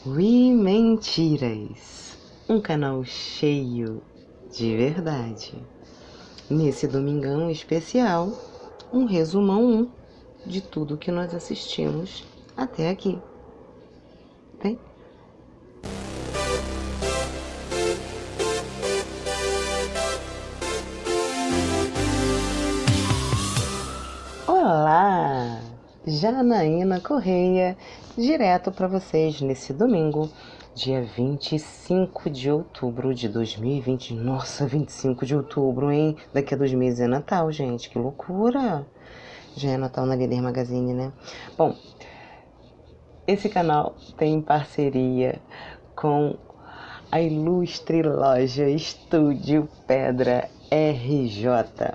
Mentiras, um canal cheio de verdade. Nesse domingão especial, um resumão de tudo que nós assistimos até aqui. Vem? Olá! Janaína Correia, direto para vocês nesse domingo, dia 25 de outubro de 2020. Nossa, 25 de outubro, hein? Daqui a 2 meses é Natal, gente, que loucura! Já é Natal na Líder Magazine, né? Bom, esse canal tem parceria com a ilustre loja Estúdio Pedra RJ.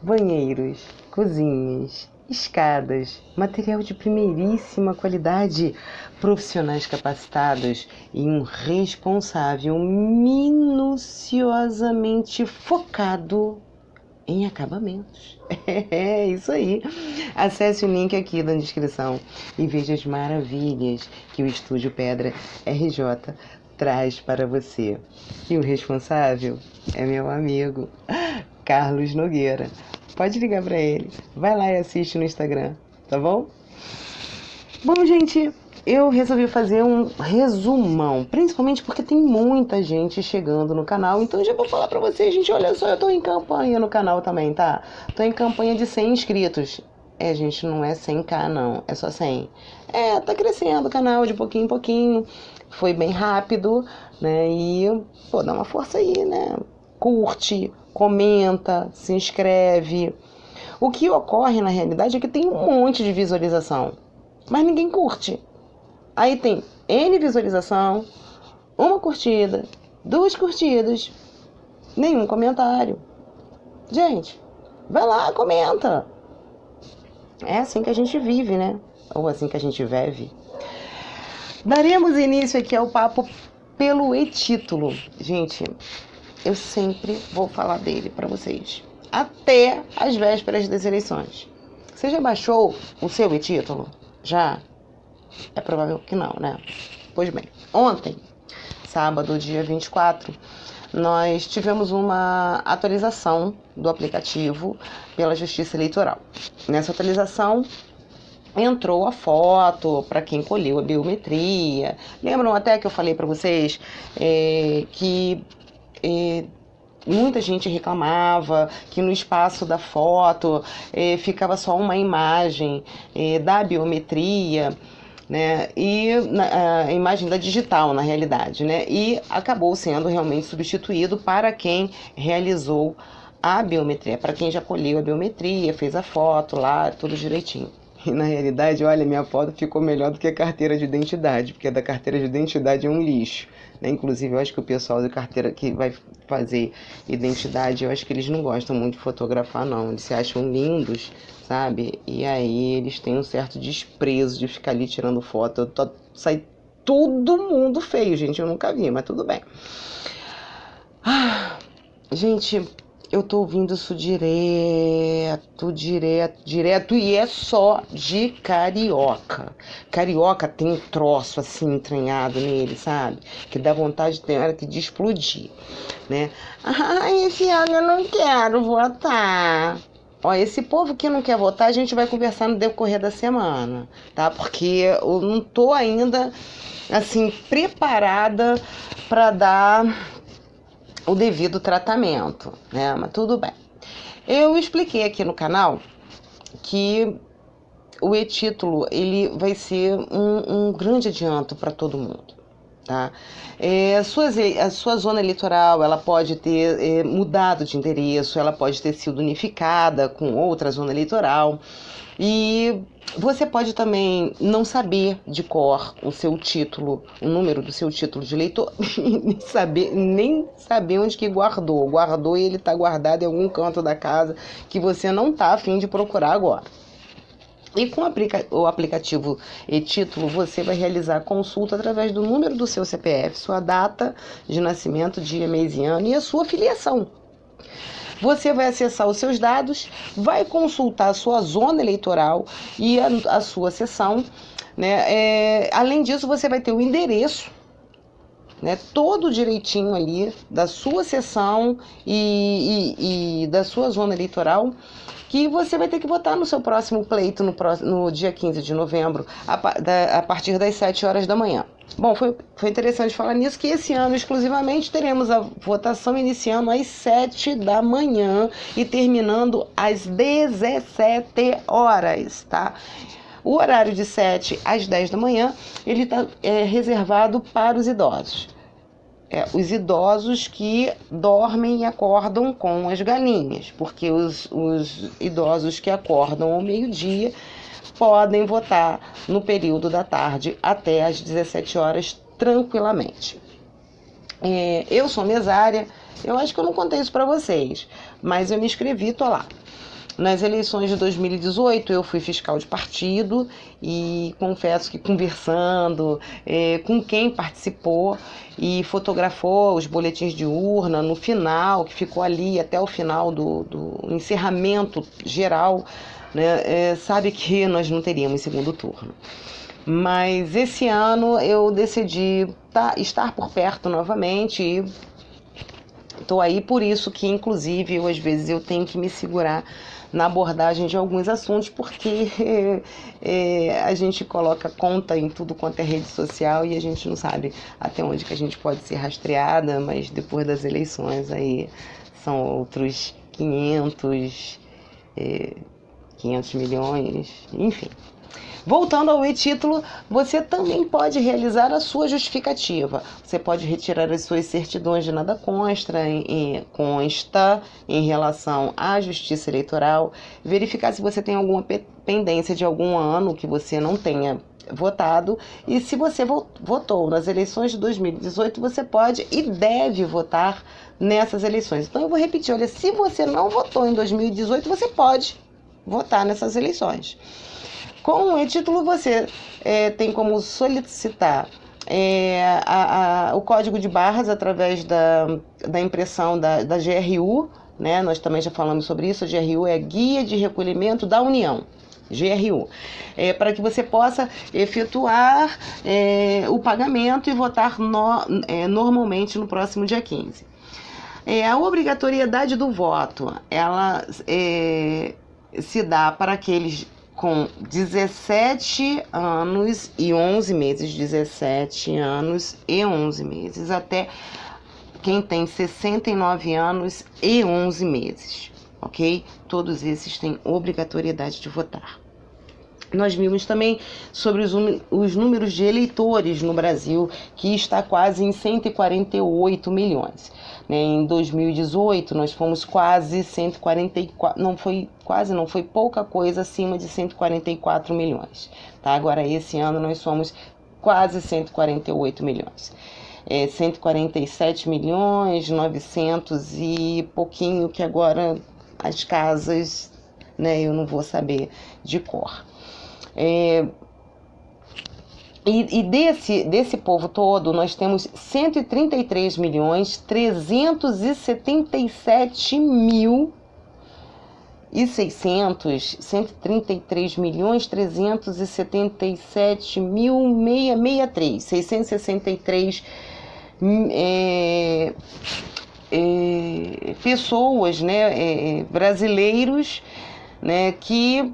Banheiros, cozinhas, escadas, material de primeiríssima qualidade, profissionais capacitados e um responsável minuciosamente focado em acabamentos. É isso aí. Acesse o link aqui na descrição e veja as maravilhas que o Estúdio Pedra RJ traz para você. E o responsável é meu amigo Carlos Nogueira. Pode ligar para ele. Vai lá e assiste no Instagram, tá bom? Bom, gente, eu resolvi fazer um resumão, principalmente porque tem muita gente chegando no canal, então eu já vou falar pra vocês, gente, olha só, eu tô em campanha no canal também, tá? Tô em campanha de 100 inscritos. É, gente, não é 100k não, é só 100. É, tá crescendo o canal de pouquinho em pouquinho, foi bem rápido, né? E, pô, dá uma força aí, né? Curte, comenta, se inscreve. O que ocorre na realidade é que tem um monte de visualização, mas ninguém curte. Aí tem N visualização, uma curtida, 2 curtidas, nenhum comentário. Gente, vai lá, comenta. É assim que a gente vive, né? Ou assim que a gente vive. Daremos início aqui ao papo pelo e-título. Gente, eu sempre vou falar dele para vocês, até as vésperas das eleições. Você já baixou o seu e-título? Já? É provável que não, né? Pois bem, ontem, sábado, dia 24, nós tivemos uma atualização do aplicativo pela Justiça Eleitoral. Nessa atualização, entrou a foto para quem colheu a biometria. Lembram até que eu falei para vocês que muita gente reclamava que no espaço da foto ficava só uma imagem da biometria, né? E a imagem da digital, na realidade, né? E acabou sendo realmente substituído para quem realizou a biometria, para quem já colheu a biometria, fez a foto lá, tudo direitinho. E na realidade, olha, minha foto ficou melhor do que a carteira de identidade, porque a da carteira de identidade é um lixo, né? Inclusive, eu acho que o pessoal da carteira que vai fazer identidade, eu acho que eles não gostam muito de fotografar, não. Eles se acham lindos, sabe? E aí eles têm um certo desprezo de ficar ali tirando foto. Sai todo mundo feio, gente. Eu nunca vi, mas tudo bem. Gente, eu tô ouvindo isso direto, e é só de carioca. Carioca tem um troço assim entranhado nele, sabe? Que dá vontade de explodir, né? Ai, Fiana, eu não quero votar. Ó, esse povo que não quer votar, a gente vai conversar no decorrer da semana, tá? Porque eu não tô ainda, assim, preparada para dar o devido tratamento, né? Mas tudo bem. Eu expliquei aqui no canal que o e-título ele vai ser um grande adianto para todo mundo, tá? A sua zona eleitoral ela pode ter mudado de endereço, ela pode ter sido unificada com outra zona eleitoral e você pode também não saber de cor o seu título, o número do seu título de eleitor, nem saber onde que guardou. Guardou e ele está guardado em algum canto da casa que você não está a fim de procurar agora. E com o aplicativo e-título, você vai realizar a consulta através do número do seu CPF, sua data de nascimento, dia, mês e ano e a sua filiação. Você vai acessar os seus dados, vai consultar a sua zona eleitoral e a sua seção né? Além disso, você vai ter o endereço, né, todo direitinho ali da sua seção e da sua zona eleitoral, que você vai ter que votar no seu próximo pleito no dia 15 de novembro, a partir das 7 horas da manhã. Bom, foi interessante falar nisso, que esse ano exclusivamente teremos a votação iniciando às 7 da manhã e terminando às 17 horas, tá? O horário de 7 às 10 da manhã, ele está reservado para os idosos. Os idosos que dormem e acordam com as galinhas, porque os idosos que acordam ao meio-dia podem votar no período da tarde até às 17 horas tranquilamente. Eu sou mesária, eu acho que eu não contei isso para vocês, mas eu me inscrevi, tô lá. Nas eleições de 2018, eu fui fiscal de partido e confesso que conversando com quem participou e fotografou os boletins de urna no final, que ficou ali até o final do encerramento geral, né, sabe que nós não teríamos segundo turno. Mas esse ano eu decidi estar por perto novamente e estou aí, por isso que inclusive às vezes eu tenho que me segurar na abordagem de alguns assuntos, porque a gente coloca conta em tudo quanto é rede social e a gente não sabe até onde que a gente pode ser rastreada, mas depois das eleições aí são outros 500 milhões, enfim. Voltando ao e-título, você também pode realizar a sua justificativa. Você pode retirar as suas certidões de nada consta em relação à Justiça Eleitoral, verificar se você tem alguma pendência de algum ano que você não tenha votado, e se você votou nas eleições de 2018, você pode e deve votar nessas eleições. Então eu vou repetir, olha, se você não votou em 2018, você pode votar nessas eleições. Com o e-título você tem como solicitar o código de barras através da impressão da GRU, né? Nós também já falamos sobre isso. A GRU é Guia de Recolhimento da União, GRU, para que você possa efetuar o pagamento e votar normalmente no próximo dia 15. A obrigatoriedade do voto, ela se dá para aqueles com 17 anos e 11 meses, 17 anos e 11 meses, até quem tem 69 anos e 11 meses, ok? Todos esses têm obrigatoriedade de votar. Nós vimos também sobre os números de eleitores no Brasil, que está quase em 148 milhões. Em 2018, nós fomos quase 144, não foi pouca coisa acima de 144 milhões. Tá? Agora, esse ano, nós somos quase 148 milhões. 147 milhões, 900 e pouquinho, que agora as casas, né, eu não vou saber de cor. E desse povo todo, nós temos 133 milhões 377 mil e 600, 133 milhões 377 mil 663, 663 pessoas, né, brasileiros, né, que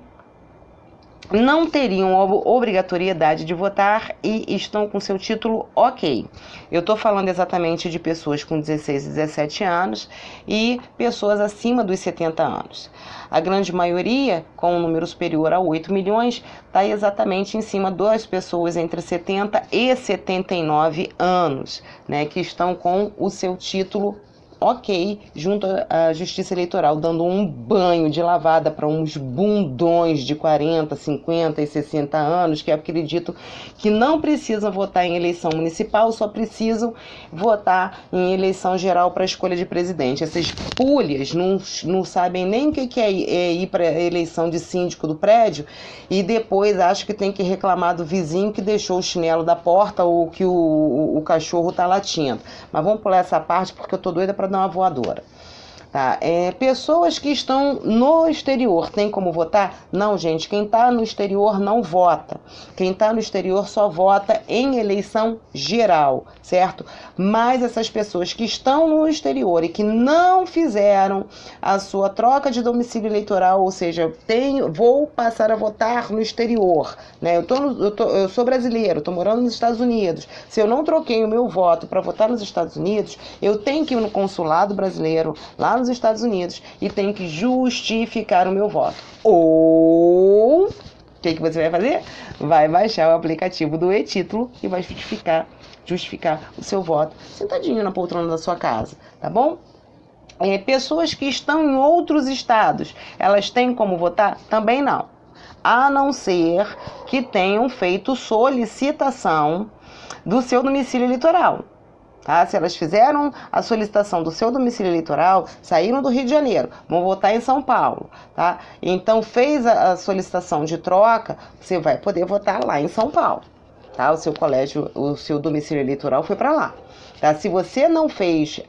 não teriam obrigatoriedade de votar e estão com seu título ok. Eu estou falando exatamente de pessoas com 16 e 17 anos e pessoas acima dos 70 anos. A grande maioria, com um número superior a 8 milhões, está exatamente em cima das pessoas entre 70 e 79 anos, né, que estão com o seu título ok, junto à Justiça Eleitoral, dando um banho de lavada para uns bundões de 40, 50 e 60 anos, que acreditam que não precisam votar em eleição municipal, só precisam votar em eleição geral para a escolha de presidente. Essas pulhas não sabem nem o que é ir para a eleição de síndico do prédio e depois acham que tem que reclamar do vizinho que deixou o chinelo da porta ou que o cachorro está latindo. Mas vamos pular essa parte porque eu tô doida para dar uma voadora. Tá? Pessoas que estão no exterior, tem como votar? Não, gente, quem está no exterior não vota. Quem está no exterior só vota em eleição geral, certo? Mas essas pessoas que estão no exterior e que não fizeram a sua troca de domicílio eleitoral, ou seja, vou passar a votar no exterior, né? Eu sou brasileiro, estou morando nos Estados Unidos. Se eu não troquei o meu voto para votar nos Estados Unidos, eu tenho que ir no consulado brasileiro, lá nos Estados Unidos, e tenho que justificar o meu voto. Ou o que você vai fazer? Vai baixar o aplicativo do e-Título e vai justificar o seu voto sentadinho na poltrona da sua casa, tá bom? Pessoas que estão em outros estados, elas têm como votar? Também não. A não ser que tenham feito solicitação do seu domicílio eleitoral. Tá? Se elas fizeram a solicitação do seu domicílio eleitoral, saíram do Rio de Janeiro, vão votar em São Paulo, tá? Então fez a solicitação de troca, você vai poder votar lá em São Paulo, tá? O seu colégio, o seu domicílio eleitoral foi para lá, tá? Se você não fez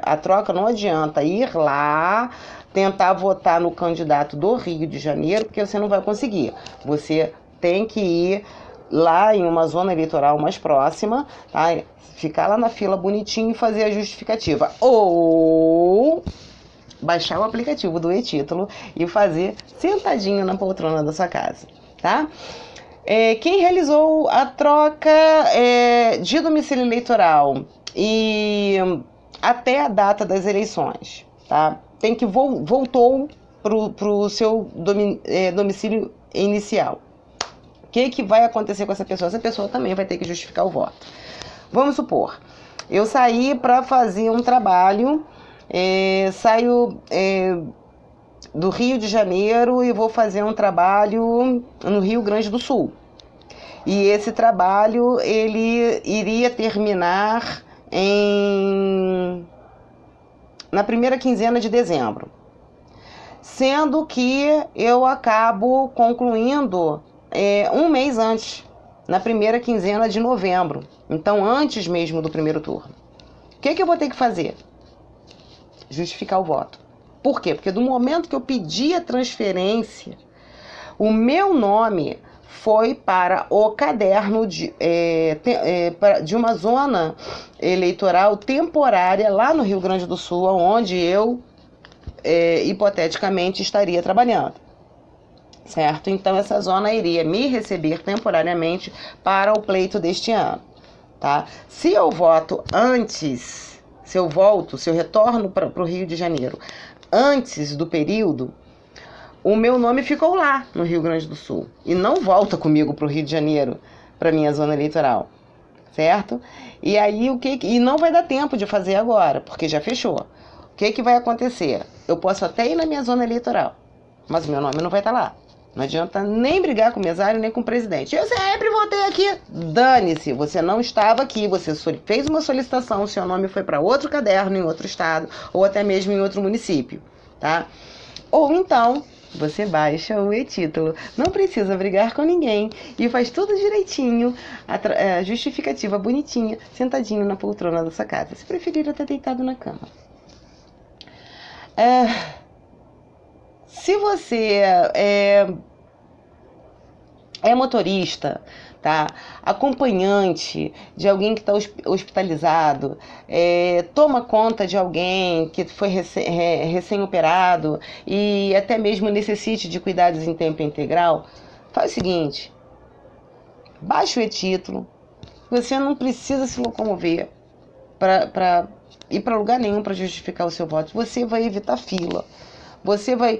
a troca, não adianta ir lá tentar votar no candidato do Rio de Janeiro, porque você não vai conseguir. Você tem que ir lá em uma zona eleitoral mais próxima, tá? Ficar lá na fila bonitinho e fazer a justificativa. Ou baixar o aplicativo do e-Título e fazer sentadinho na poltrona da sua casa, tá? Quem realizou a troca de domicílio eleitoral e até a data das eleições, tá? Tem que voltou pro seu domicílio inicial. O que vai acontecer com essa pessoa? Essa pessoa também vai ter que justificar o voto. Vamos supor, eu saí para fazer um trabalho, saio do Rio de Janeiro e vou fazer um trabalho no Rio Grande do Sul. E esse trabalho, ele iria terminar na primeira quinzena de dezembro. Sendo que eu acabo concluindo um mês antes, na primeira quinzena de novembro. Então, antes mesmo do primeiro turno. O que eu vou ter que fazer? Justificar o voto. Por quê? Porque do momento que eu pedi a transferência, o meu nome foi para o caderno de uma zona eleitoral temporária lá no Rio Grande do Sul, onde eu, hipoteticamente, estaria trabalhando. Certo? Então, essa zona iria me receber temporariamente para o pleito deste ano, tá? Se eu voto antes, se eu retorno para o Rio de Janeiro antes do período, o meu nome ficou lá no Rio Grande do Sul e não volta comigo para o Rio de Janeiro, para minha zona eleitoral, certo? E aí, e não vai dar tempo de fazer agora, porque já fechou. O que vai acontecer? Eu posso até ir na minha zona eleitoral, mas o meu nome não vai estar lá. Não adianta nem brigar com o mesário, nem com o presidente. Eu sempre votei aqui. Dane-se, você não estava aqui, você fez uma solicitação, seu nome foi para outro caderno, em outro estado, ou até mesmo em outro município, tá? Ou então, você baixa o e-Título. Não precisa brigar com ninguém e faz tudo direitinho, a justificativa bonitinha, sentadinho na poltrona da sua casa. Se preferir, até deitado na cama. Se você é motorista, tá? Acompanhante de alguém que está hospitalizado, toma conta de alguém que foi recém-operado e até mesmo necessite de cuidados em tempo integral, faz o seguinte, baixa o e-Título, você não precisa se locomover para ir para lugar nenhum para justificar o seu voto, você vai evitar fila. Você vai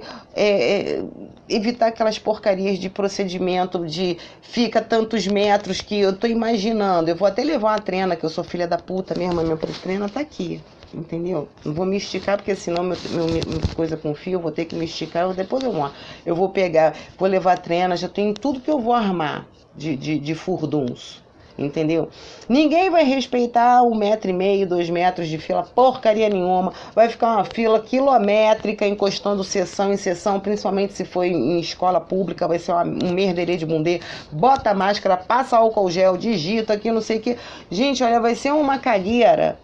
evitar aquelas porcarias de procedimento de fica tantos metros que eu tô imaginando. Eu vou até levar uma trena, que eu sou filha da puta mesmo, a minha trena tá aqui, entendeu? Não vou me esticar, porque senão minha coisa com fio, eu vou ter que me esticar, depois eu vou pegar, vou levar a trena, já tenho tudo que eu vou armar de furduns. Entendeu? Ninguém vai respeitar 1,5 m, 2 metros de fila, porcaria nenhuma. Vai ficar uma fila quilométrica, encostando sessão em sessão, principalmente se for em escola pública, vai ser um merderê de bundê. Bota a máscara, passa álcool gel, digita aqui, não sei o que. Gente, olha, vai ser uma cagueira.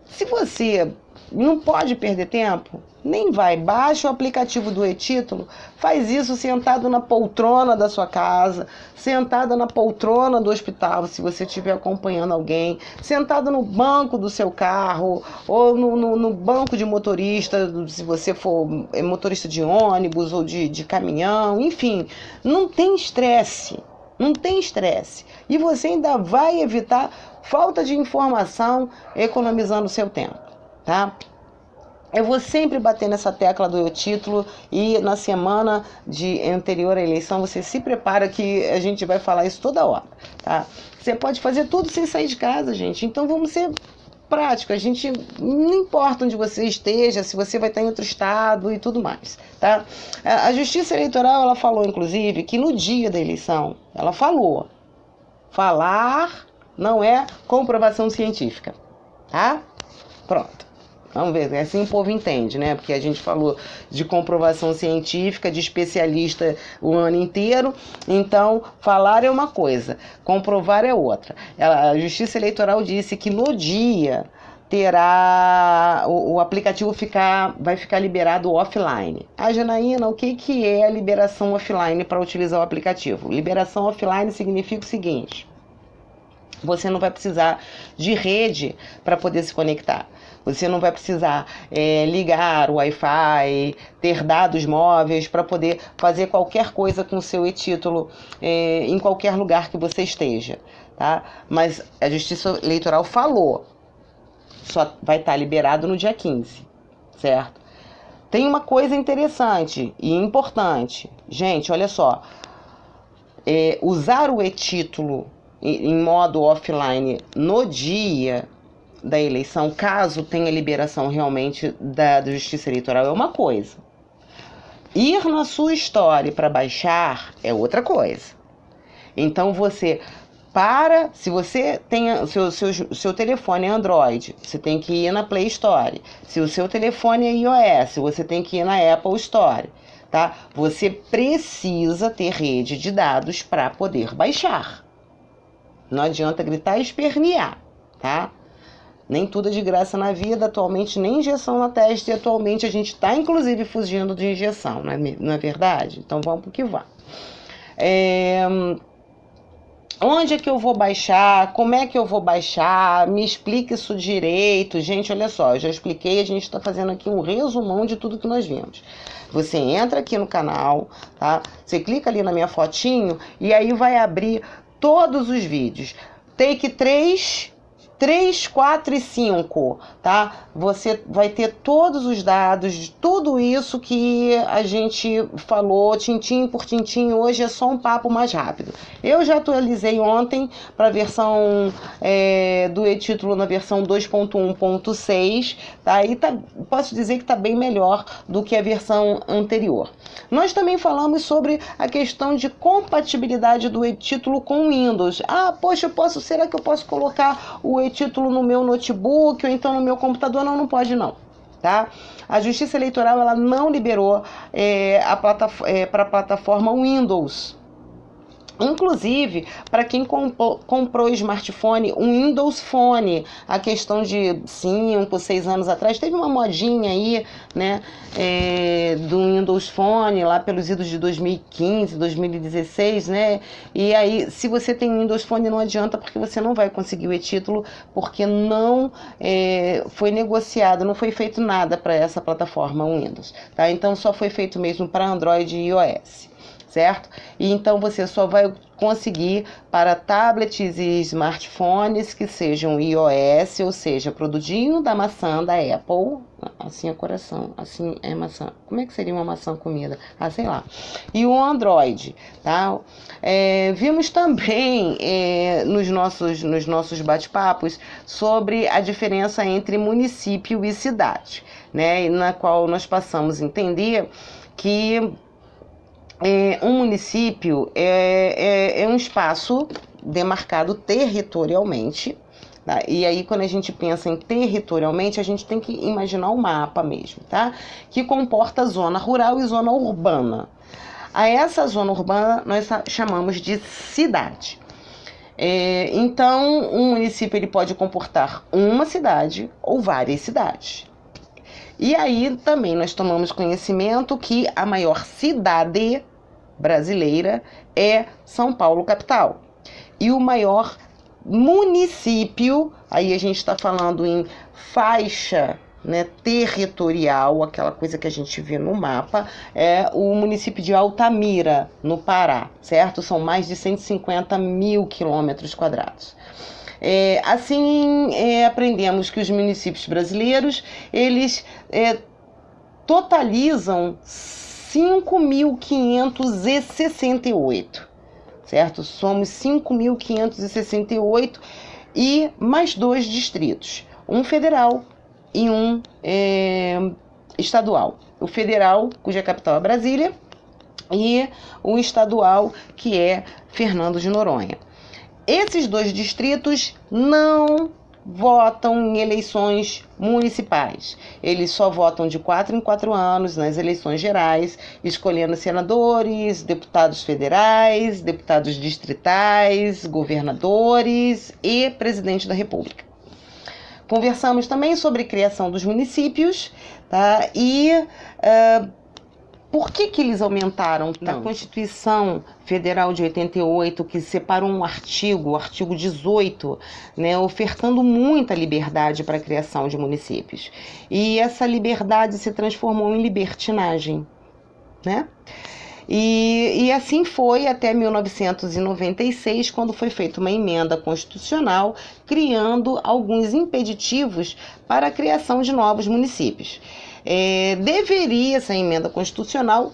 Se você não pode perder tempo? Nem vai. Baixa o aplicativo do e-Título, faz isso sentado na poltrona da sua casa, sentada na poltrona do hospital, se você estiver acompanhando alguém, sentado no banco do seu carro, ou no banco de motorista, se você for motorista de ônibus ou de caminhão, enfim, não tem estresse. Não tem estresse. E você ainda vai evitar falta de informação, economizando seu tempo, tá? Eu vou sempre bater nessa tecla do e-Título e na semana anterior à eleição você se prepara que a gente vai falar isso toda hora, tá? Você pode fazer tudo sem sair de casa, gente. Então vamos ser práticos. A gente, não importa onde você esteja, se você vai estar em outro estado e tudo mais, tá? A Justiça Eleitoral, ela falou, inclusive, que no dia da eleição, ela falou, falar não é comprovação científica, tá? Pronto. Vamos ver, assim o povo entende, né? Porque a gente falou de comprovação científica, de especialista o ano inteiro. Então, falar é uma coisa, comprovar é outra. A Justiça Eleitoral disse que no dia terá o aplicativo vai ficar liberado offline. Janaína, o que é a liberação offline para utilizar o aplicativo? Liberação offline significa o seguinte: você não vai precisar de rede para poder se conectar. Você não vai precisar ligar o Wi-Fi, ter dados móveis para poder fazer qualquer coisa com o seu e-Título em qualquer lugar que você esteja, tá? Mas a Justiça Eleitoral falou, só vai estar liberado no dia 15, certo? Tem uma coisa interessante e importante. Gente, olha só. Usar o e-Título em modo offline no dia da eleição, caso tenha liberação realmente da Justiça Eleitoral, é uma coisa. Ir na sua história para baixar é outra coisa. Então se você tem seu telefone é Android, você tem que ir na Play Store. Se o seu telefone é iOS, você tem que ir na Apple Store, tá? Você precisa ter rede de dados para poder baixar. Não adianta gritar e espernear, tá? Nem tudo é de graça na vida, atualmente nem injeção na testa, e atualmente a gente está inclusive fugindo de injeção, não é verdade? Então vamos pro que vá. Onde é que eu vou baixar? Como é que eu vou baixar? Me explique isso direito. Gente, olha só, eu já expliquei, a gente está fazendo aqui um resumão de tudo que nós vimos. Você entra aqui no canal, tá? Você clica ali na minha fotinho e aí vai abrir todos os vídeos. Take 3, 4 e 5, tá? Você vai ter todos os dados de tudo isso que a gente falou, tintim por tintim. Hoje é só um papo mais rápido. Eu já atualizei ontem para a versão do e-Título na versão 2.1.6, tá? E posso dizer que está bem melhor do que a versão anterior. Nós também falamos sobre a questão de compatibilidade do e-Título com Windows. Poxa, será que eu posso colocar o e-Título no meu notebook ou então no meu computador? Não pode não, tá? A Justiça Eleitoral, ela não liberou para a plataforma Windows. Inclusive, para quem comprou smartphone, um Windows Phone, a questão de 5, 6 anos atrás, teve uma modinha aí, né, do Windows Phone, lá pelos idos de 2015, 2016, né, e aí, se você tem Windows Phone, não adianta, porque você não vai conseguir o e-Título, porque não foi negociado, não foi feito nada para essa plataforma Windows, tá? Então, só foi feito mesmo para Android e iOS. Certo? E então você só vai conseguir para tablets e smartphones que sejam iOS, ou seja, produtinho da maçã da Apple. Assim é coração, assim é maçã. Como é que seria uma maçã comida? Sei lá. E o Android, tá? Vimos também nos nossos bate-papos sobre a diferença entre município e cidade, né? Na qual nós passamos a entender que um município é um espaço demarcado territorialmente, tá? E aí, quando a gente pensa em territorialmente, a gente tem que imaginar o mapa mesmo, tá? Que comporta zona rural e zona urbana. A essa zona urbana nós chamamos de cidade. Então, um município ele pode comportar uma cidade ou várias cidades. E aí também nós tomamos conhecimento que a maior cidade brasileira é São Paulo, capital. E o maior município, aí a gente está falando em faixa, né, territorial, aquela coisa que a gente vê no mapa, é o município de Altamira, no Pará, certo? São mais de 150 mil quilômetros quadrados. Aprendemos que os municípios brasileiros, eles totalizam 5.568, certo? Somos 5.568 e mais 2 distritos, um federal e um estadual. O federal, cuja capital é Brasília, e o estadual, que é Fernando de Noronha. Esses 2 distritos não votam em eleições municipais. Eles só votam de 4 em 4 anos nas eleições gerais, escolhendo senadores, deputados federais, deputados distritais, governadores e presidente da República. Conversamos também sobre criação dos municípios, tá? E por que eles aumentaram? Na Constituição Federal de 88, que separou um artigo, o artigo 18, né, ofertando muita liberdade para a criação de municípios. E essa liberdade se transformou em libertinagem, né? E assim foi até 1996, quando foi feita uma emenda constitucional criando alguns impeditivos para a criação de novos municípios. Deveria essa emenda constitucional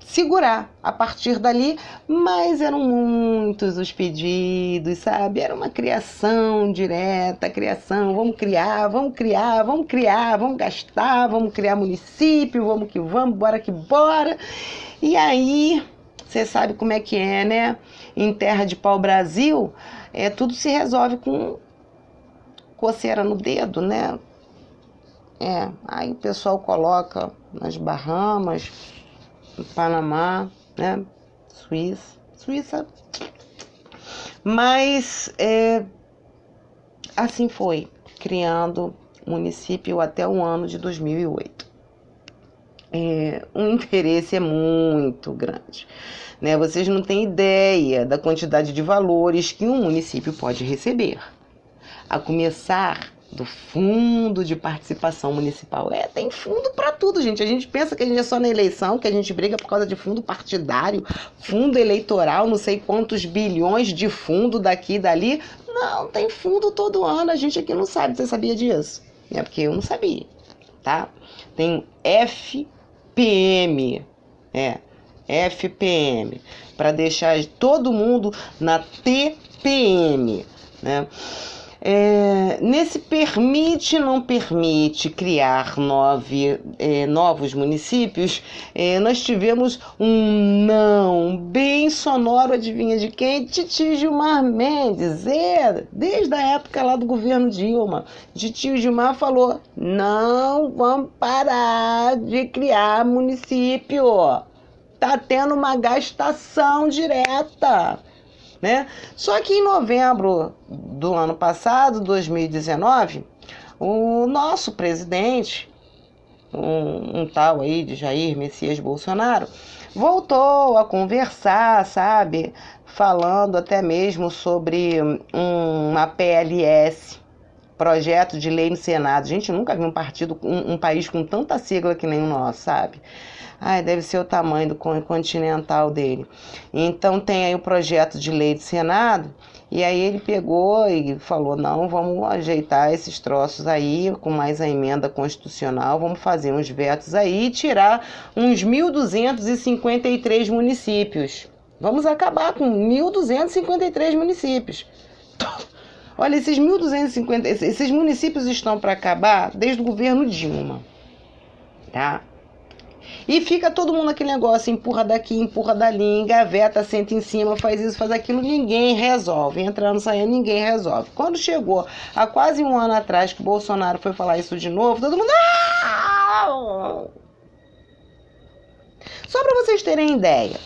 segurar a partir dali, mas eram muitos os pedidos, sabe? Era uma criação direta, vamos criar, vamos gastar, vamos criar município, vamos que vamos, bora que bora. E aí, você sabe como é que é, né? Em terra de pau-brasil, tudo se resolve com coceira no dedo, né? Aí o pessoal coloca nas Bahamas, no Panamá, né? Suíça. Mas assim foi, criando município até o ano de 2008. O interesse é muito grande, né? Vocês não têm ideia da quantidade de valores que um município pode receber. A começar do fundo de participação municipal. Tem fundo para tudo, gente. A gente pensa que a gente é só na eleição, que a gente briga por causa de fundo partidário, fundo eleitoral, não sei quantos bilhões de fundo daqui e dali. Não, tem fundo todo ano. A gente aqui não sabe. Você sabia disso? Porque eu não sabia, tá? Tem FPM, FPM, para deixar todo mundo na TPM, né? Nesse permite, não permite criar novos municípios, nós tivemos um não bem sonoro, adivinha de quem? Titio Gilmar Mendes, desde a época lá do governo Dilma. Titio Gilmar falou, não vamos parar de criar município, tá tendo uma gastação direta, né? Só que em novembro do ano passado, 2019, o nosso presidente, um tal aí de Jair Messias Bolsonaro, voltou a conversar, sabe? Falando até mesmo sobre uma PLS, projeto de lei no Senado. A gente nunca viu um país com tanta sigla que nem o nosso, sabe? Deve ser o tamanho do continental dele. Então tem aí o projeto de lei do Senado, e aí ele pegou e falou, não, vamos ajeitar esses troços aí, com mais a emenda constitucional, vamos fazer uns vetos aí e tirar uns 1.253 municípios. Vamos acabar com 1.253 municípios. Olha, esses municípios estão para acabar desde o governo Dilma, tá? E fica todo mundo naquele negócio, empurra daqui, empurra dali, engaveta, senta em cima, faz isso, faz aquilo, ninguém resolve. Entrando, saindo, ninguém resolve. Quando chegou há quase um ano atrás que o Bolsonaro foi falar isso de novo, todo mundo... Só para vocês terem ideia,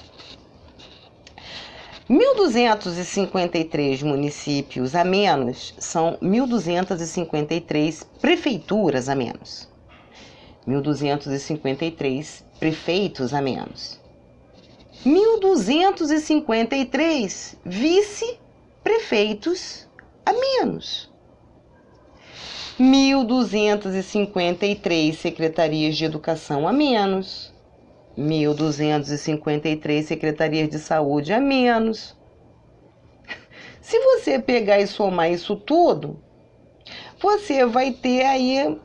1.253 municípios a menos são 1.253 prefeituras a menos. 1.253 prefeitos a menos. 1.253 vice-prefeitos a menos. 1.253 secretarias de educação a menos. 1.253 secretarias de saúde a menos. Se você pegar e somar isso tudo, você vai ter aí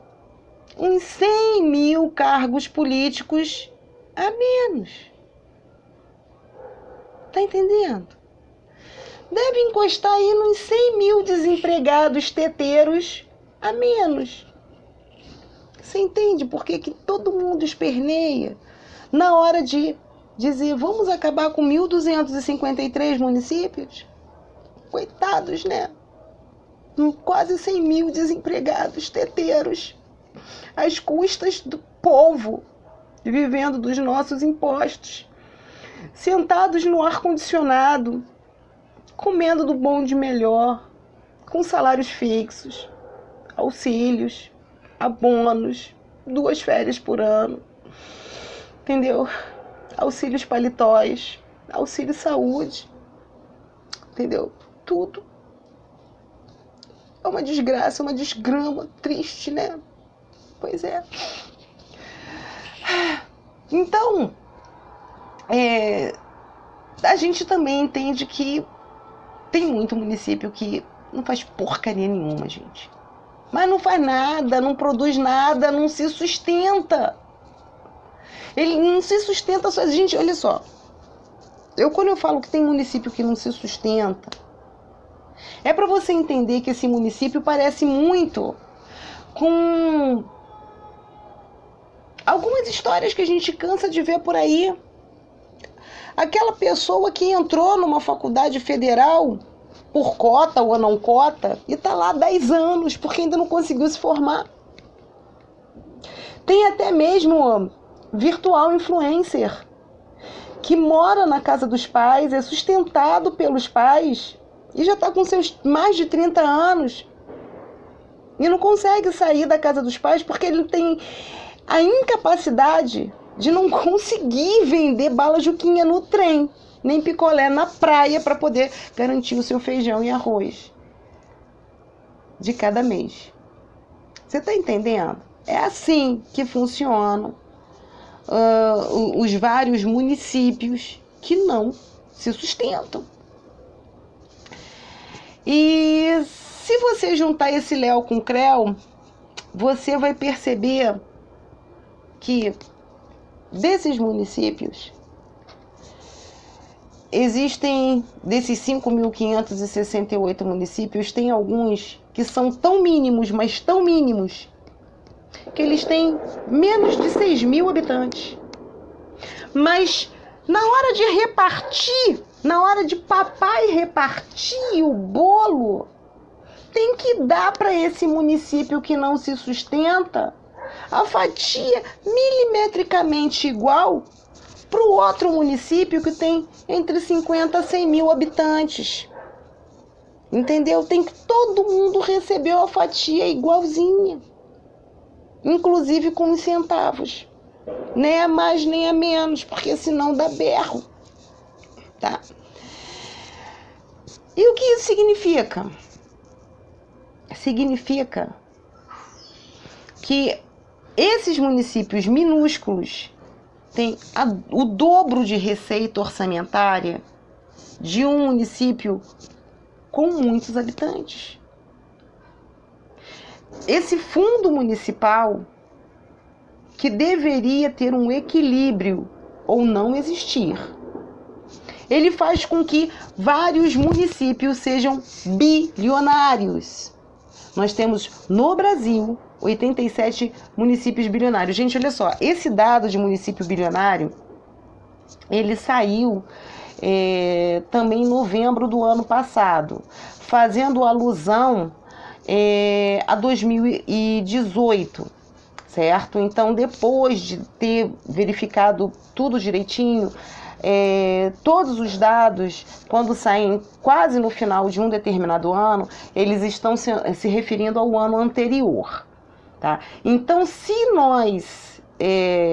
uns 100 mil cargos políticos a menos. Tá entendendo? Deve encostar aí nos 100 mil desempregados teteiros a menos. Você entende por que todo mundo esperneia na hora de dizer vamos acabar com 1.253 municípios? Coitados, né? Quase 100 mil desempregados teteiros às custas do povo, vivendo dos nossos impostos, sentados no ar-condicionado, comendo do bom de melhor, com salários fixos, auxílios, abonos, 2 férias por ano, entendeu? Auxílios paletós, auxílio saúde, entendeu? Tudo. É uma desgraça, uma desgrama, triste, né? Pois é. Então, a gente também entende que tem muito município que não faz porcaria nenhuma, gente. Mas não faz nada, não produz nada, não se sustenta. Ele não se sustenta só. Gente, olha só. Quando eu falo que tem município que não se sustenta, é para você entender que esse município parece muito com algumas histórias que a gente cansa de ver por aí. Aquela pessoa que entrou numa faculdade federal por cota ou não cota e está lá há 10 anos porque ainda não conseguiu se formar. Tem até mesmo virtual influencer que mora na casa dos pais, é sustentado pelos pais e já está com seus mais de 30 anos e não consegue sair da casa dos pais porque ele tem a incapacidade de não conseguir vender bala juquinha no trem, nem picolé na praia para poder garantir o seu feijão e arroz de cada mês. Você está entendendo? É assim que funcionam os vários municípios que não se sustentam. E se você juntar esse Léo com o Creu, você vai perceber que desses municípios existem, desses 5.568 municípios, tem alguns que são tão mínimos, mas tão mínimos, que eles têm menos de 6 mil habitantes. Mas na hora de repartir, na hora de papai repartir o bolo, tem que dar para esse município que não se sustenta a fatia milimetricamente igual para o outro município que tem entre 50 a 100 mil habitantes. Entendeu? Tem que todo mundo receber uma fatia igualzinha, inclusive com os centavos. Nem a mais nem a menos, porque senão dá berro. Tá? E o que isso significa? Significa que esses municípios minúsculos têm o dobro de receita orçamentária de um município com muitos habitantes. Esse fundo municipal, que deveria ter um equilíbrio ou não existir, ele faz com que vários municípios sejam bilionários. Nós temos no Brasil 87 municípios bilionários. Gente, olha só, esse dado de município bilionário, ele saiu também em novembro do ano passado, fazendo alusão a 2018, certo? Então, depois de ter verificado tudo direitinho, todos os dados, quando saem quase no final de um determinado ano, eles estão se referindo ao ano anterior. tá? Então, se nós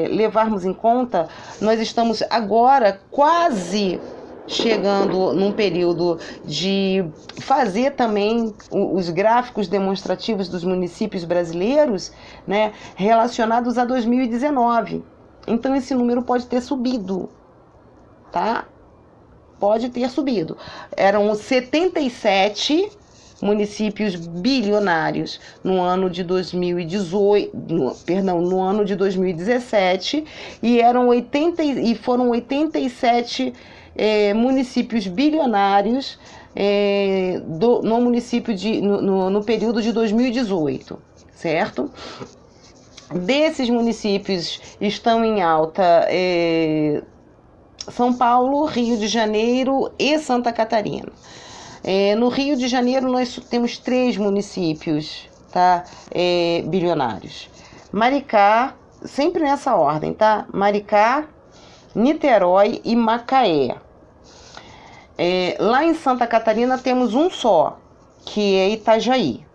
levarmos em conta, nós estamos agora quase chegando num período de fazer também os gráficos demonstrativos dos municípios brasileiros, né, relacionados a 2019. Então esse número pode ter subido, tá? Pode ter subido. Eram 77 municípios bilionários no ano de 2018, no ano de 2017, e foram 87 municípios bilionários no período de 2018, certo? Desses municípios estão em alta São Paulo, Rio de Janeiro e Santa Catarina. No Rio de Janeiro nós temos 3 municípios, tá? Bilionários. Maricá, sempre nessa ordem, tá? Maricá, Niterói e Macaé. Lá em Santa Catarina temos um só, que é Itajaí.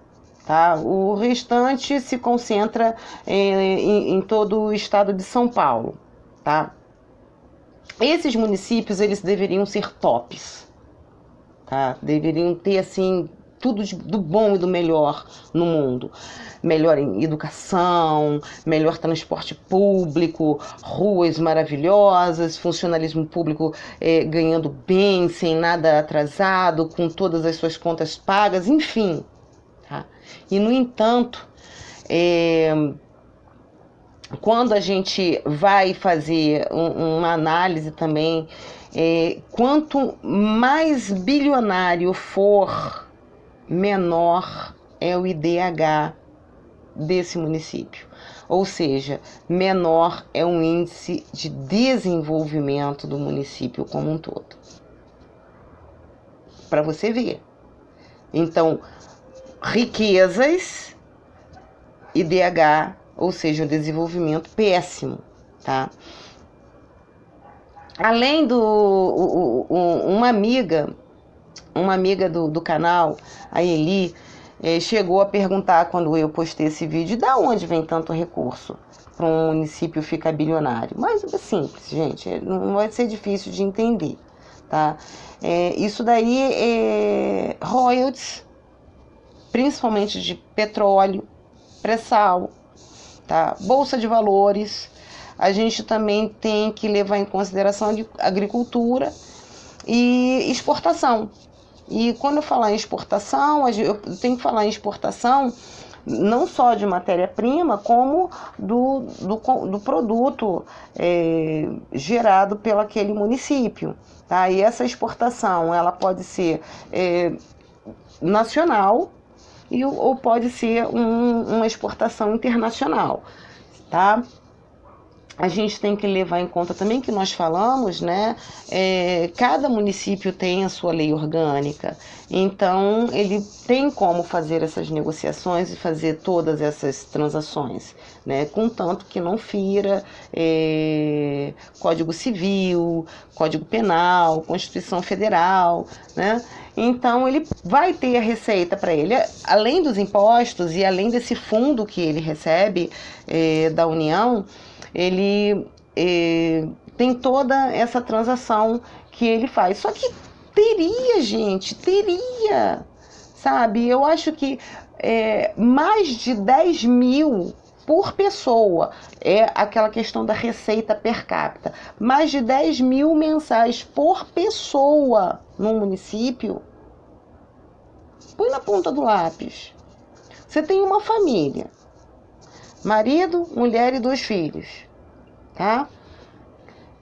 Tá? O restante se concentra em todo o estado de São Paulo. Tá? Esses municípios eles deveriam ser tops. Tá? Deveriam ter assim tudo do bom e do melhor no mundo. Melhor em educação, melhor transporte público, ruas maravilhosas, funcionalismo público ganhando bem, sem nada atrasado, com todas as suas contas pagas, enfim. Tá? E, no entanto, quando a gente vai fazer uma análise também, quanto mais bilionário for, menor é o IDH desse município. Ou seja, menor é o índice de desenvolvimento do município como um todo. Para você ver. Então, riquezas, IDH, ou seja, o desenvolvimento péssimo, tá? Além uma amiga do canal, a Eli, chegou a perguntar quando eu postei esse vídeo, de onde vem tanto recurso para um município ficar bilionário? Mas é simples, gente, não vai ser difícil de entender, tá? Isso daí é royalties, principalmente de petróleo, pré-sal, tá? Bolsa de valores. A gente também tem que levar em consideração a agricultura e exportação. E quando eu falar em exportação, eu tenho que falar em exportação não só de matéria-prima, como do produto gerado pelo aquele município. Tá? E essa exportação ela pode ser nacional ou pode ser uma exportação internacional. Tá? A gente tem que levar em conta também que nós falamos, né? Cada município tem a sua lei orgânica, então ele tem como fazer essas negociações e fazer todas essas transações, né? Contanto que não fira Código Civil, Código Penal, Constituição Federal, né? Então ele vai ter a receita para ele, além dos impostos e além desse fundo que ele recebe da União. Ele tem toda essa transação que ele faz. Só que teria, sabe? Eu acho que mais de 10 mil por pessoa, é aquela questão da receita per capita, mais de 10 mil mensais por pessoa num município. Põe na ponta do lápis. Você tem uma família. Marido, mulher e 2 filhos, tá?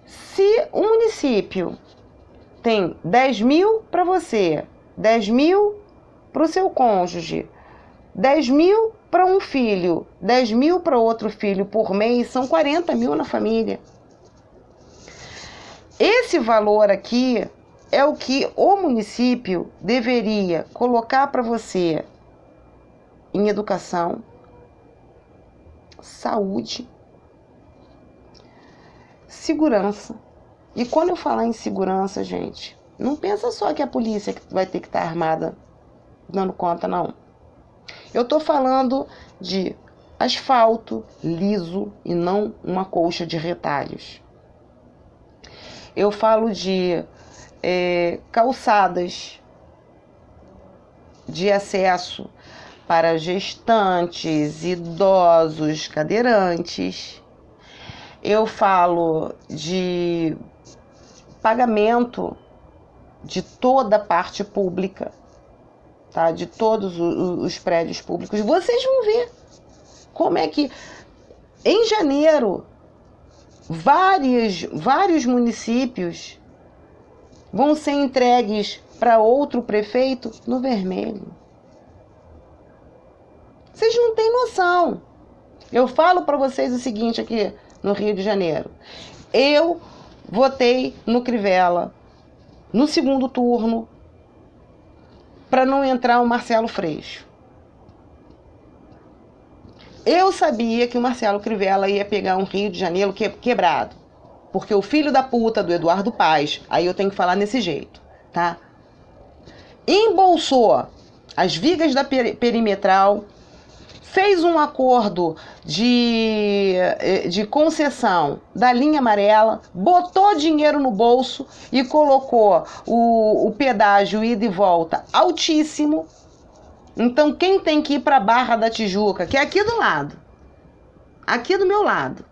Se o município tem 10 mil para você, 10 mil para o seu cônjuge, 10 mil para um filho, 10 mil para outro filho por mês, são 40 mil na família. Esse valor aqui é o que o município deveria colocar para você em educação, saúde, segurança. E quando eu falar em segurança, gente, não pensa só que a polícia vai ter que estar armada dando conta, não. Eu tô falando de asfalto liso e não uma colcha de retalhos. Eu falo de calçadas de acesso para gestantes, idosos, cadeirantes. Eu falo de pagamento de toda a parte pública, tá? De todos os prédios públicos. Vocês vão ver como é que, em janeiro, vários municípios vão ser entregues para outro prefeito no vermelho. Vocês não têm noção. Eu falo para vocês o seguinte aqui no Rio de Janeiro. Eu votei no Crivella no segundo turno para não entrar o Marcelo Freixo. Eu sabia que o Marcelo Crivella ia pegar um Rio de Janeiro quebrado. Porque o filho da puta do Eduardo Paes, aí eu tenho que falar nesse jeito, tá? Embolsou as vigas da perimetral, fez um acordo de concessão da linha amarela, botou dinheiro no bolso e colocou o pedágio ida e volta altíssimo. Então quem tem que ir para a Barra da Tijuca, que é aqui do lado, aqui do meu lado,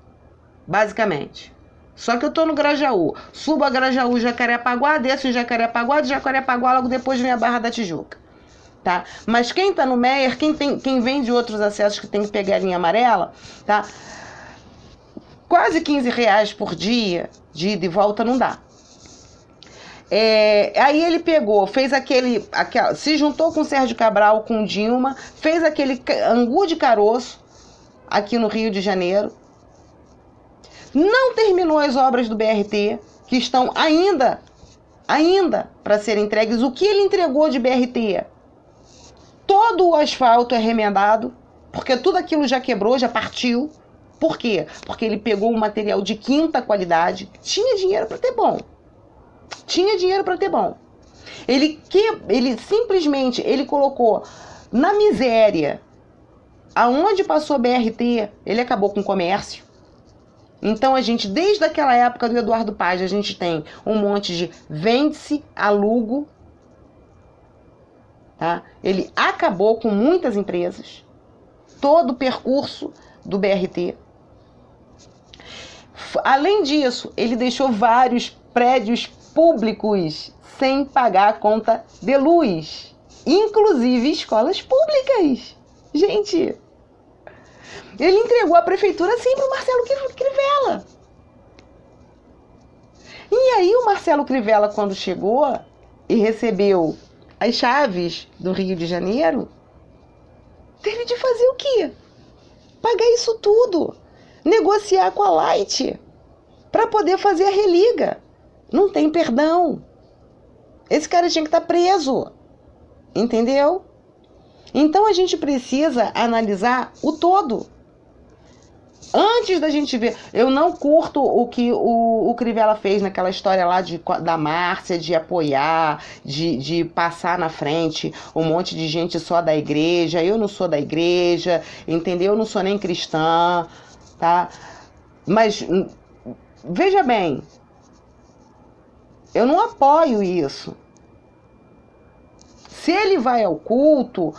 basicamente. Só que eu tô no Grajaú. Subo a Grajaú, Jacarepaguá, desço em Jacarepaguá, de Jacarepaguá logo depois vem a Barra da Tijuca. Tá? Mas quem tá no Meier, quem vem de outros acessos que tem que pegar a linha amarela, tá? Quase R$15 por dia de ida e volta não dá. Aí ele pegou, fez se juntou com o Sérgio Cabral, com Dilma, fez aquele angu de caroço aqui no Rio de Janeiro. Não terminou as obras do BRT, que estão ainda para serem entregues. O que ele entregou de BRT? Todo o asfalto é remendado, porque tudo aquilo já quebrou, já partiu. Por quê? Porque ele pegou um material de quinta qualidade. Tinha dinheiro para ter bom. Ele simplesmente colocou na miséria. Aonde passou a BRT, ele acabou com o comércio. Então, desde aquela época do Eduardo Paes, a gente tem um monte de vende-se, alugo, tá? Ele acabou com muitas empresas, todo o percurso do BRT. Além disso, ele deixou vários prédios públicos sem pagar a conta de luz, inclusive escolas públicas. Gente, ele entregou a prefeitura assim para o Marcelo Crivella. E aí o Marcelo Crivella, quando chegou e recebeu as chaves do Rio de Janeiro, teve de fazer o quê? Pagar isso tudo. Negociar com a Light para poder fazer a religa. Não tem perdão. Esse cara tinha que estar preso. Entendeu? Então a gente precisa analisar o todo. Antes da gente ver, eu não curto o que o Crivella fez naquela história lá da Márcia, de apoiar, de passar na frente um monte de gente só da igreja. Eu não sou da igreja, entendeu? Eu não sou nem cristã, tá? Mas, veja bem, eu não apoio isso. Se ele vai ao culto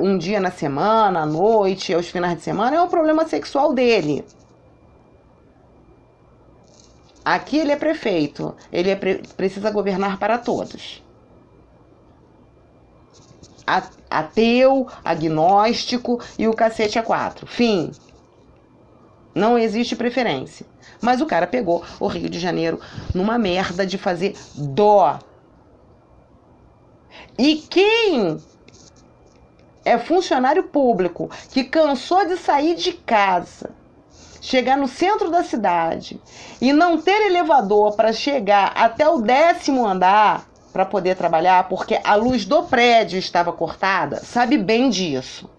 um dia na semana, à noite, aos finais de semana, é um problema sexual dele. Aqui ele é prefeito, ele precisa governar para todos. Ateu, agnóstico e o cacete a quatro. Fim. Não existe preferência. Mas o cara pegou o Rio de Janeiro numa merda de fazer dó. E quem é funcionário público que cansou de sair de casa, chegar no centro da cidade e não ter elevador para chegar até o 10º andar para poder trabalhar, porque a luz do prédio estava cortada, sabe bem disso.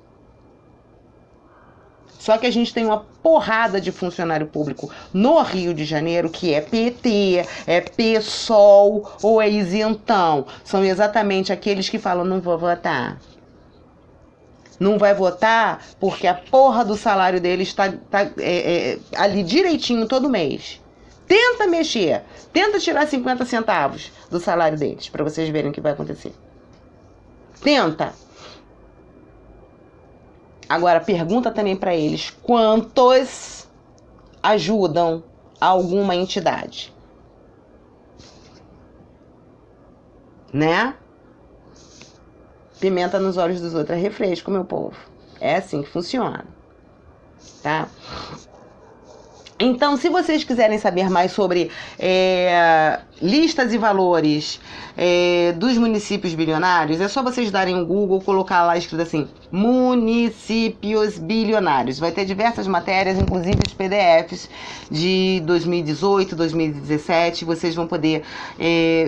Só que a gente tem uma porrada de funcionário público no Rio de Janeiro que é PT, é PSOL ou é isentão. São exatamente aqueles que falam, não vou votar. Não vai votar porque a porra do salário deles está ali direitinho todo mês. Tenta mexer. Tenta tirar 50 centavos do salário deles, para vocês verem o que vai acontecer. Tenta. Agora, pergunta também para eles quantos ajudam alguma entidade. Né? Pimenta nos olhos dos outros é refresco, meu povo. É assim que funciona. Tá? Então, se vocês quiserem saber mais sobre listas e valores dos municípios bilionários, é só vocês darem um Google, colocar lá escrito assim, municípios bilionários. Vai ter diversas matérias, inclusive os PDFs de 2018, 2017, vocês vão poder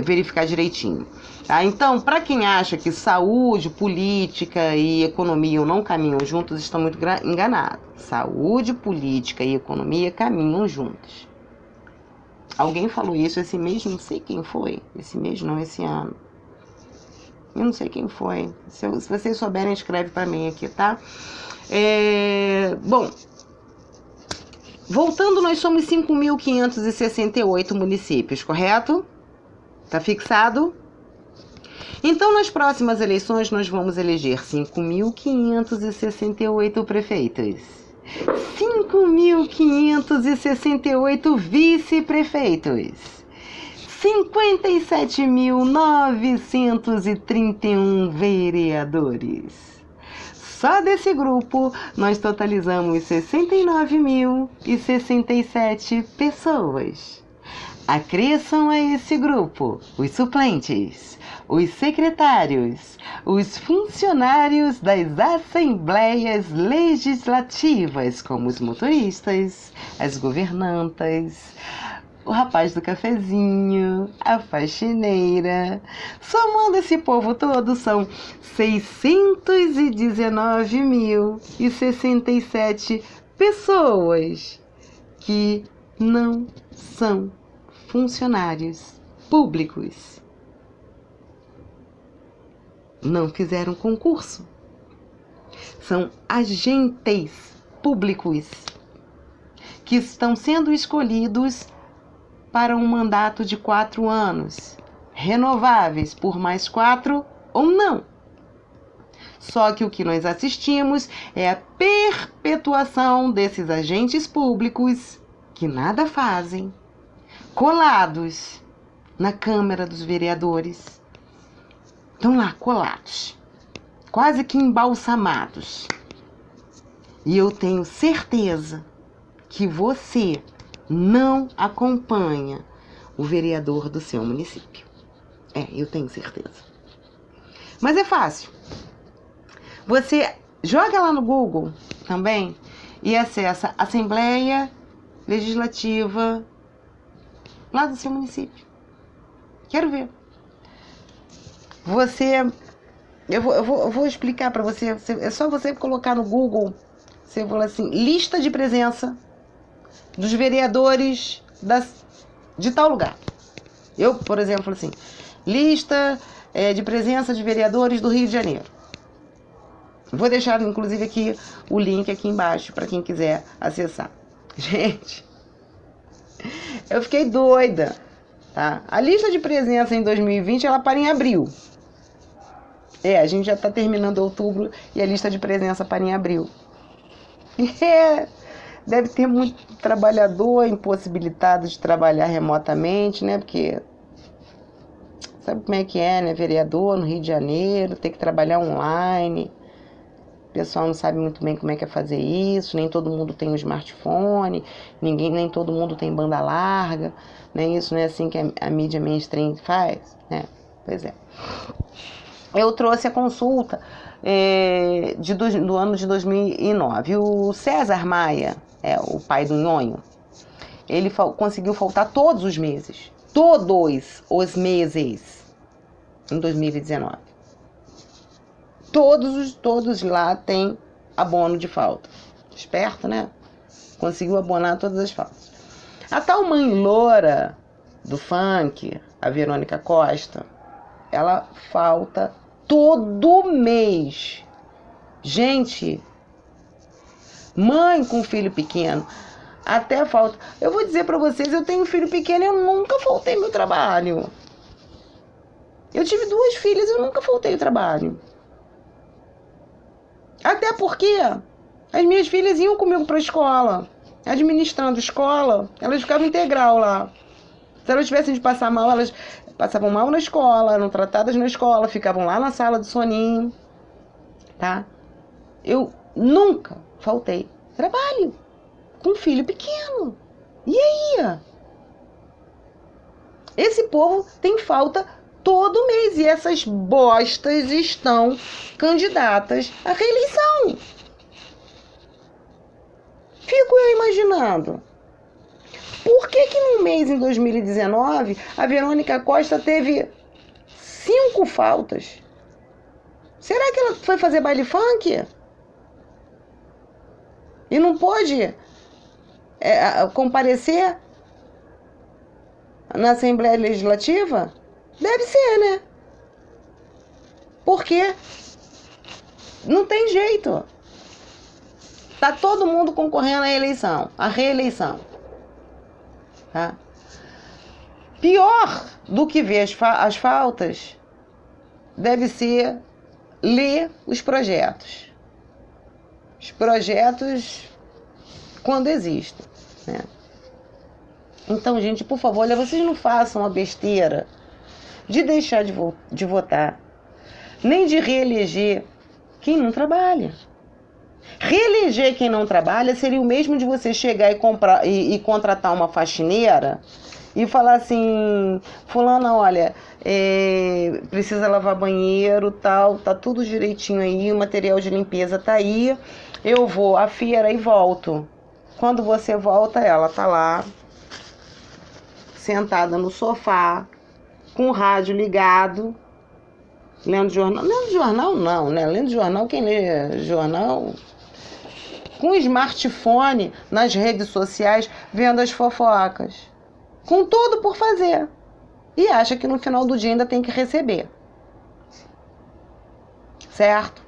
verificar direitinho. Tá? Então, para quem acha que saúde, política e economia não caminham juntos, estão muito enganados. Saúde, política e economia caminham juntos. Alguém falou isso esse mês, não sei quem foi. Esse mês não, esse ano. Eu não sei quem foi. Se vocês souberem, escreve para mim aqui, tá? Bom, voltando, nós somos 5.568 municípios, correto? Tá fixado? Então, nas próximas eleições, nós vamos eleger 5.568 prefeitos, 5.568 vice-prefeitos, 57.931 vereadores. Só desse grupo, nós totalizamos 69.067 pessoas. Acresçam a esse grupo os suplentes, os secretários, os funcionários das assembleias legislativas, como os motoristas, as governantas, o rapaz do cafezinho, a faxineira. Somando esse povo todo, são 619.067 pessoas que não são funcionários públicos. Não fizeram concurso. São agentes públicos que estão sendo escolhidos para um mandato de 4 anos, renováveis por mais 4 ou não. Só que o que nós assistimos é a perpetuação desses agentes públicos que nada fazem, colados na Câmara dos Vereadores. Estão lá, colados, quase que embalsamados. E eu tenho certeza que você não acompanha o vereador do seu município. Eu tenho certeza. Mas é fácil. Você joga lá no Google também e acessa Assembleia Legislativa lá do seu município. Quero ver. Eu vou explicar para você. É só você colocar no Google. Você fala assim, lista de presença dos vereadores de tal lugar. Eu, por exemplo, falo assim, lista de presença de vereadores do Rio de Janeiro. Vou deixar, inclusive, aqui o link aqui embaixo para quem quiser acessar. Gente, eu fiquei doida, tá? A lista de presença em 2020, ela para em abril. A gente já está terminando outubro e a lista de presença para em abril. Deve ter muito trabalhador impossibilitado de trabalhar remotamente, né? Porque sabe como é que é, né? Vereador no Rio de Janeiro, tem que trabalhar online. O pessoal não sabe muito bem como é que é fazer isso, nem todo mundo tem um smartphone, nem todo mundo tem banda larga, né? Isso não é assim que a mídia mainstream faz, né? Pois é. Eu trouxe a consulta do ano de 2009. O César Maia, o pai do Nhonho, ele conseguiu faltar todos os meses. Todos os meses em 2019. Todos lá têm abono de falta. Esperto, né? Conseguiu abonar todas as faltas. A tal mãe loura do funk, a Verônica Costa, ela falta todo mês. Gente, mãe com filho pequeno, até falta. Eu vou dizer para vocês, eu tenho um filho pequeno e eu nunca faltei meu trabalho. Eu tive 2 filhas e eu nunca faltei o trabalho. Até porque as minhas filhas iam comigo para a escola, administrando escola, elas ficavam integral lá. Se elas tivessem de passar mal, elas passavam mal na escola, eram tratadas na escola, ficavam lá na sala de soninho, tá? Eu nunca faltei trabalho com um filho pequeno. E aí? Esse povo tem falta todo mês e essas bostas estão candidatas à reeleição. Fico eu imaginando. Por que num mês em 2019 a Verônica Costa teve 5 faltas? Será que ela foi fazer baile funk? E não pôde comparecer na Assembleia Legislativa? Deve ser, né? Porque não tem jeito. Tá todo mundo concorrendo à eleição, à reeleição. Tá? Pior do que ver as faltas deve ser ler os projetos. Os projetos quando existem, né? Então, gente, por favor, olha, vocês não façam a besteira de deixar de votar, nem de reeleger quem não trabalha. Reeleger quem não trabalha seria o mesmo de você chegar e contratar uma faxineira e falar assim: fulana, olha, precisa lavar banheiro, tal, tá tudo direitinho aí, o material de limpeza tá aí, eu vou à feira e volto. Quando você volta, ela tá lá, sentada no sofá, com o rádio ligado, lendo jornal. Lendo jornal não, né? Lendo jornal, quem lê jornal... Com o smartphone nas redes sociais, vendo as fofocas. Com tudo por fazer. E acha que no final do dia ainda tem que receber. Certo?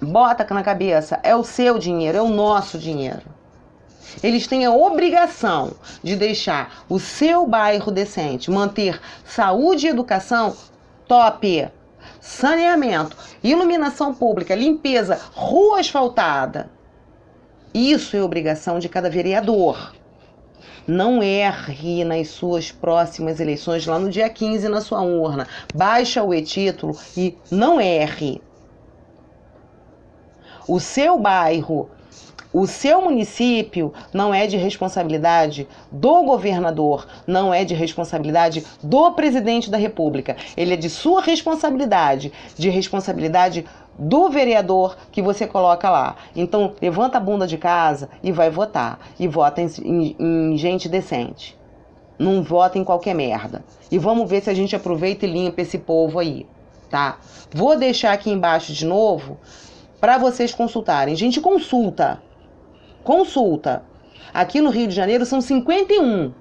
Bota na cabeça, é o seu dinheiro, é o nosso dinheiro. Eles têm a obrigação de deixar o seu bairro decente, manter saúde e educação top, saneamento, iluminação pública, limpeza, rua asfaltada. Isso é obrigação de cada vereador. Não erre nas suas próximas eleições, lá no dia 15 na sua urna. Baixa o e-título e não erre. O seu bairro, o seu município não é de responsabilidade do governador, não é de responsabilidade do presidente da República. Ele é de sua responsabilidade, de responsabilidade do vereador que você coloca lá. Então, levanta a bunda de casa e vai votar. E vota em gente decente. Não vota em qualquer merda. E vamos ver se a gente aproveita e limpa esse povo aí, tá? Vou deixar aqui embaixo de novo para vocês consultarem. Gente, consulta. Aqui no Rio de Janeiro são 51.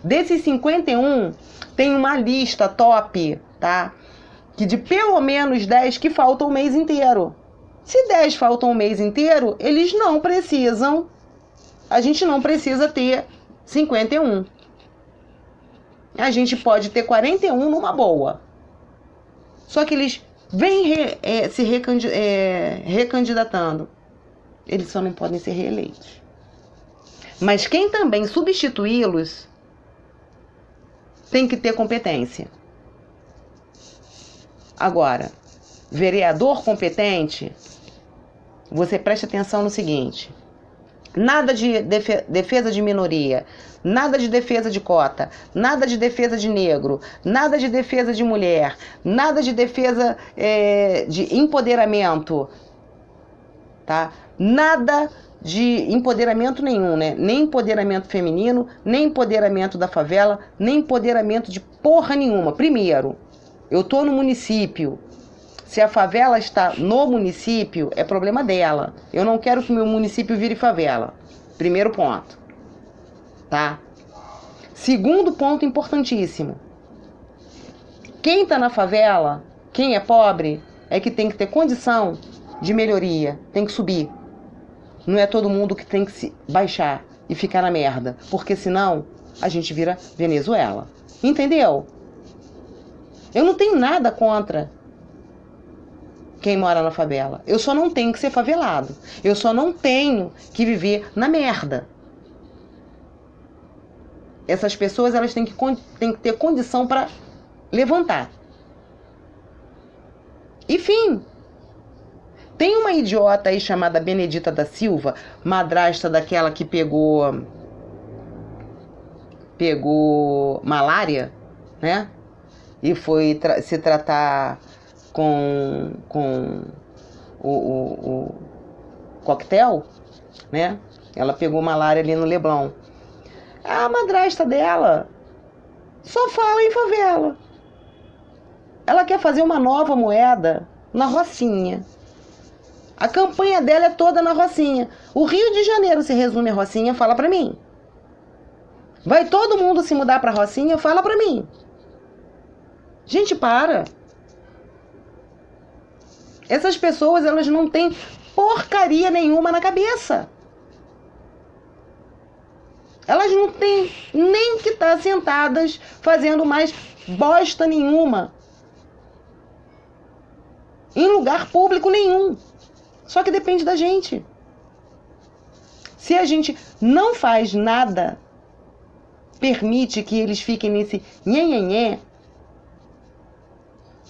Desses 51, tem uma lista top, tá? Que de pelo menos 10 que faltam o mês inteiro. Se 10 faltam o mês inteiro, eles não precisam. A gente não precisa ter 51. A gente pode ter 41 numa boa. Só que eles vêm se recandidatando. Eles só não podem ser reeleitos. Mas quem também substituí-los tem que ter competência. Agora, vereador competente, você preste atenção no seguinte: nada de defesa de minoria, nada de defesa de cota, nada de defesa de negro, nada de defesa de mulher, nada de defesa de empoderamento, tá? Nada de empoderamento nenhum, né? Nem empoderamento feminino, nem empoderamento da favela, nem empoderamento de porra nenhuma. Primeiro, eu tô no município. Se a favela está no município, é problema dela. Eu não quero que meu município vire favela. Primeiro ponto, tá? Segundo ponto importantíssimo. Quem tá na favela, quem é pobre, é que tem que ter condição de melhoria, tem que subir. Não é todo mundo que tem que se baixar e ficar na merda, porque senão a gente vira Venezuela. Entendeu? Eu não tenho nada contra quem mora na favela. Eu só não tenho que ser favelado. Eu só não tenho que viver na merda. Essas pessoas, elas têm que ter condição para levantar. Enfim, tem uma idiota aí chamada Benedita da Silva, madrasta daquela que pegou malária, né? E foi se tratar com o coquetel, né? Ela pegou malária ali no Leblon. A madrasta dela só fala em favela. Ela quer fazer uma nova moeda na Rocinha. A campanha dela é toda na Rocinha. O Rio de Janeiro se resume a Rocinha, fala pra mim. Vai todo mundo se mudar pra Rocinha, fala pra mim. Gente, para. Essas pessoas, elas não têm porcaria nenhuma na cabeça. Elas não têm nem que estar sentadas fazendo mais bosta nenhuma. Em lugar público nenhum. Só que depende da gente. Se a gente não faz nada, permite que eles fiquem nesse nhenhenhé,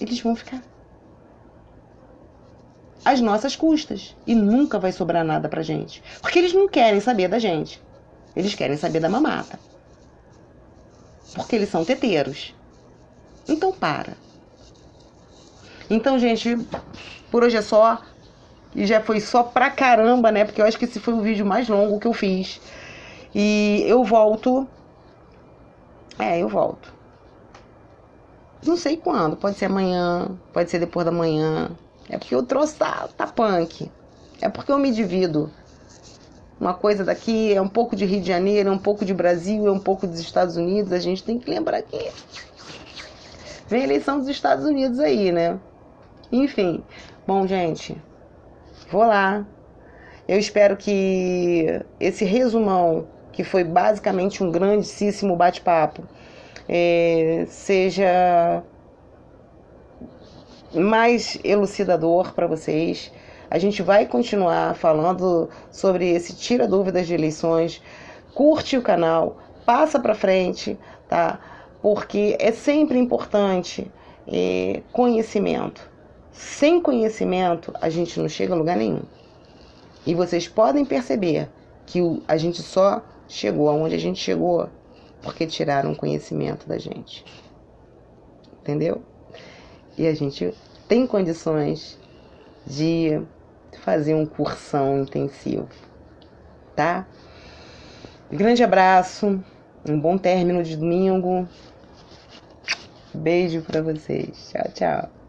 eles vão ficar às nossas custas. E nunca vai sobrar nada pra gente. Porque eles não querem saber da gente. Eles querem saber da mamata. Porque eles são teteiros. Então para. Então, gente, por hoje é só. E já foi só pra caramba, né? Porque eu acho que esse foi o vídeo mais longo que eu fiz. E eu volto. Eu volto. Não sei quando. Pode ser amanhã. Pode ser depois da manhã. É porque o troço tá punk. É porque eu me divido. Uma coisa daqui é um pouco de Rio de Janeiro, é um pouco de Brasil, é um pouco dos Estados Unidos. A gente tem que lembrar que vem a eleição dos Estados Unidos aí, né? Enfim. Bom, gente, vou lá. Eu espero que esse resumão, que foi basicamente um grandíssimo bate-papo, seja mais elucidador para vocês. A gente vai continuar falando sobre esse tira dúvidas de eleições. Curte o canal, passa para frente, tá? Porque é sempre importante conhecimento. Sem conhecimento, a gente não chega a lugar nenhum. E vocês podem perceber que a gente só chegou aonde a gente chegou porque tiraram conhecimento da gente. Entendeu? E a gente tem condições de fazer um cursão intensivo, tá? Grande abraço, um bom término de domingo. Beijo pra vocês. Tchau, tchau.